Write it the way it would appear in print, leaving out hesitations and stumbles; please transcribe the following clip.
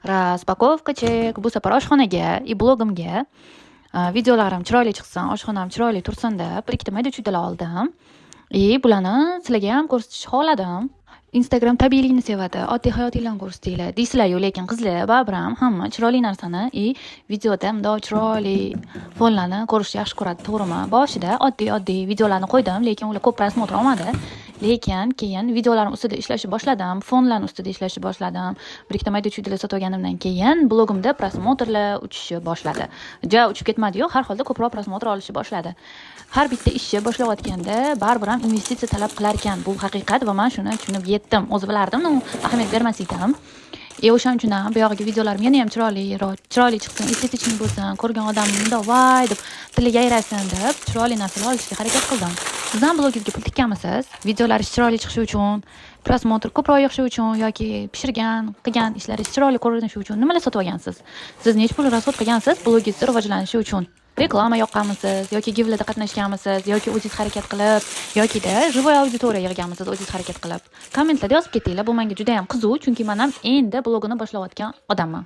Raspakovka chek. Bu safar oshxonaga и blogimga videolarim chiroyli chiqsin, oshxonam chiroyli tursin deb bir ikkita mayda chuydalar oldim. Bularni sizlarga ham ko'rsatishni xohladim. Instagram tabiiylikni sevadi, oddiy hayotinglarni ko'rsatinglar deysizlar-yu, lekin qizlar baribir ham hamma chiroyli narsani videoda bunday chiroyli fonlarni ko'rishni yaxshi ko'radi, to'g'rimi? Boshida oddiy videolarni qo'ydim, lekin ular ko'p prosmotr olmadi. Lekin keyin videolarim ustida ishlashni boshladim, fonlar ustida ishlashni boshladim. Bir ikkita mayda chuydalar sotib olganimdan keyin blogimda prosmotrlar uchishni boshladi. Uchib ketmadi-yu, har holda ko'proq prosmotr olishni boshladi. Har bitta ishni boshlayotganda baribir ham investitsiya talab qilar ekan. Bu haqiqat va men shuni tushunib yetdim. O'zi bilardim, ahamiyat bermas edim. O'shaning uchun ham bu yog'iga videolarim yana ham chiroyli chiqsin, estetichniy bo'lsin, ko'rgan odam bunday voy deb tili yayrasin deb chiroyli narsalar olishga harakat qildim. Siz ham blogingizga pul tikkanmisiz? Videolaringiz chiroyli chiqishi uchun, prosmotr ko'proq yoqishi uchun yoki qilgan ishlaringiz chiroyli ko'rinishi uchun nimalar sotib olgansiz? Siz necha pul rasxod qilgansiz blogingiz rivojlanishi uchun? Reklama yoqqanmisiz yoki givlarda qatnashganmisiz yoki o'zingiz harakat qilib yokida живой auditoriya yig'ganmisiz o'zingiz harakat qilib? Kommentlarda yozib ketinglar. Bu menga juda ham qiziq, chunki men ham endi blogini boshlayotgan odamman.